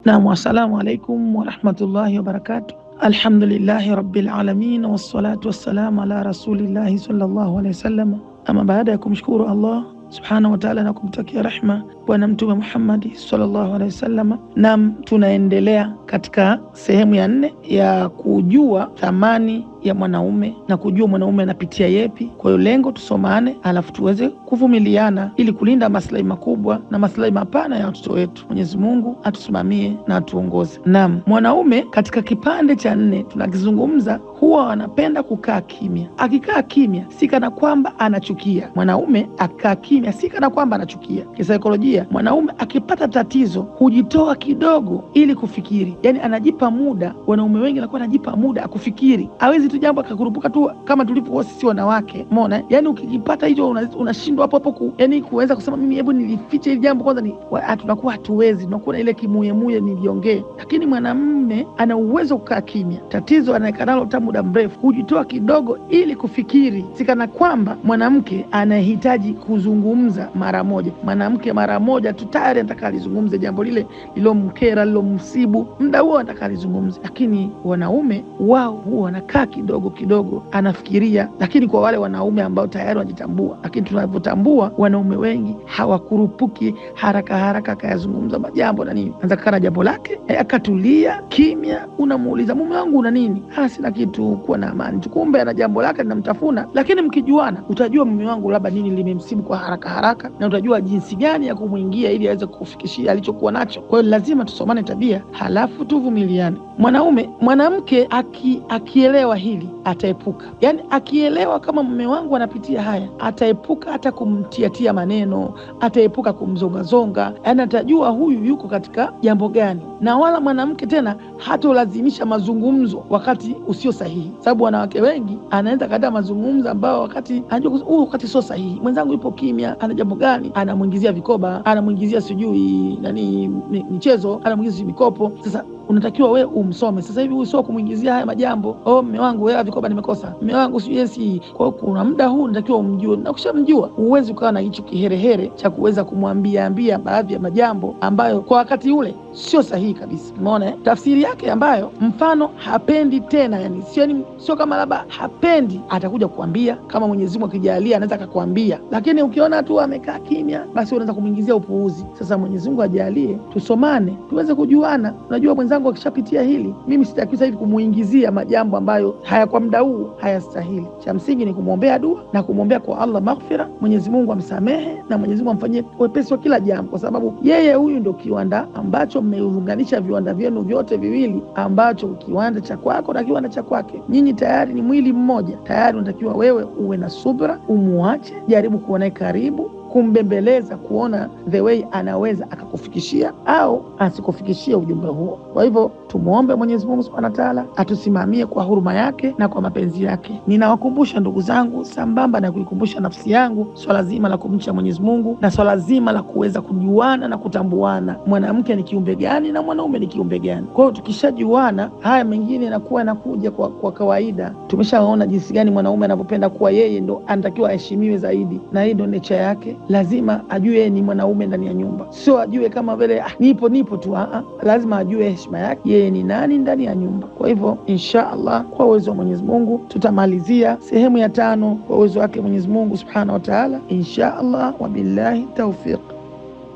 Naam, assalamu alaikum warahmatullahi wabarakatuh. Alhamdulillahi rabbil alamin wassalatu wassalamu ala rasulillahi sallallahu alaihi wasallam. Ama baada ya kumshukuru Allah subhanahu wa ta'ala na kumtakia rehma Bwana Mtume Muhammad sallallahu alaihi wasallam, nam tunaendelea katika sehemu ya 4 ya kujua thamani ya mwanaume na kujua mwanaume anapitia yepi. Kwa hiyo lengo tusomane, alafu tuweze kuvumiliana ili kulinda maslahi makubwa na maslahi mapana ya watoto wetu. Mwenyezi Mungu atusimamie na atuongoze. Naam, mwanaume katika kipande cha 4 tunakizungumza huwa anapenda kukaa kimya. Akikaa kimya si kana kwamba anachukia. Mwanaume akikaa kimya si kana kwamba anachukia. Kisaikolojia, mwanaume akipata tatizo hujitoa kidogo ili kufikiri. Yaani anajipa muda. Wanaume wengi wanakuwa anajipa muda akufikiri. Hawezi tu jambo akakurupuka tu kama tulivyo sisi wanawake. Umeona? Yaani ukijipata hicho unashindwa hapo yaani kuweza kusema mimi hebu nilifiche hili jambo kwanza, tunakuwa hatuwezi. Tunakuwa ile kimuyemuye niliongee. Lakini mwanamume ana uwezo kukaa kimya. Tatizo anayekanalo muda mrefu hujitoa kidogo ili kufikiri. Sikana kwamba mwanamke anahitaji kuzungumza mara moja. Mwanamke mara moja tu tayari anataka alizungumze jambo lile lilomkera, lilomsibu, muda huo anataka alizungumze. Lakini wanaume wao huwa wanakaa kidogo kidogo anafikiria. Lakini kwa wale wanaume ambao tayari wanajitambua, lakini tunapotambua wanaume wengi hawakurupuki haraka haraka kayazungumza majambo na nini. Anza kana jambo lake akatulia kimya, unamuuliza mume wangu una nini? Sina kitu, kuwa na amani. Kumbe ana jambo lake linamtafuna. Lakini mkijuana utajua mume wangu labda nini limemsibu kwa haraka haraka, na utajua jinsi gani ya kumuingia ili aweze kukufikishia alichokuwa nacho. Kwa hiyo lazima tusomane tabia, halafu tuvumiliane. Mwanamke akielewa hili ataepuka. Yaani akielewa kama mume wangu anapitia haya, ataepuka hata kumtiatia maneno, ataepuka kumzongazonga. Yaani atajua huyu yuko katika jambo gani. Na wala mwanamke tena hatolazimisha mazungumzo wakati usio sahihi. Sababu wanawake wengi anaanza katika mazungumzo ambao wakati anajua wakati sio sahihi. Mwenzangu yupo kimya, ana jambo gani? Anamuingizia vikoba, anamuingizia sijui michezo, anamuingizia mikopo. Sasa unatakiwa wewe umsome. Sasa hivi sio kumuingizia haya majambo. Mume wangu wewe vikoba nimekosa. Mume wangu sijui Kwa hiyo kuna muda huu unatakiwa umjue. Na ukishamjua huwezi ukawa na hicho kiherehere cha kuweza kumwambia baadhi ya majambo ambayo kwa wakati ule sio sahihi kabisa. Umeona tafsiri yake ambayo mfano hapendi tena, yani sio kama labda hapendi, atakuja kukuambia kama Mwenyezi Mungu akijalia anaweza akakwambia. Lakini ukiona tu amekaa kimya, basi unaanza kumuingizia upuuzi. Sasa Mwenyezi Mungu ajalie tusomane, tuweze kujuana. Unajua mwenzangu akishapitia hili, mimi sitaki sasa hivi kumuingizia majambo ambayo haya kwa muda huu hayastahili. Cha msingi ni kumwombea dua na kumwombea kwa Allah maghfira, Mwenyezi Mungu amsamehe na Mwenyezi Mungu amfanyie wepesi wa kila jambo, kwa sababu yeye huyu ndio kiwanda ambacho mmeunganisha viwanda vyenu vyote viwili, ambacho kiwanda cha kwako na kiwanda cha kwake. Nyinyi tayari ni mwili mmoja. Tayari unatakiwa wewe uwe na subra, umuache, jaribu kuona karibu, kumbembeleza, kuona the way anaweza akakufikishia au asikufikishia ujumbe huo. Kwa hivyo tumuombe Mwenyezi Mungu Subhanahu wa Ta'ala atusimamie kwa huruma yake na kwa mapenzi yake. Ninawakumbusha ndugu zangu, sambamba na kuikumbusha nafsi yangu, swala zima la kumcha Mwenyezi Mungu na swala zima la kuweza kujuana na kutambuana mwanamke ni kiumbe gani na mwanaume ni kiumbe gani. Kwa hiyo tukishajuana, haya mengine yanakuja kwa kawaida. Tumeshaona jinsi gani mwanaume anavyopenda kuwa yeye ndo anatakiwa aheshimiwe zaidi, na hii ndo nature yake. Lazima ajue ni mwanaume ndani ya nyumba, sio ajue kama vile nipo tu. Lazima ajue heshima yake, yeye ni nani ndani ya nyumba. Kwa hivyo insha Allah, kwa uwezo wa Mwenyezi Mungu tutamalizia sehemu ya 5 kwa uwezo wake Mwenyezi Mungu Subhanahu wa Ta'ala insha Allah, wabillahi tawfiq.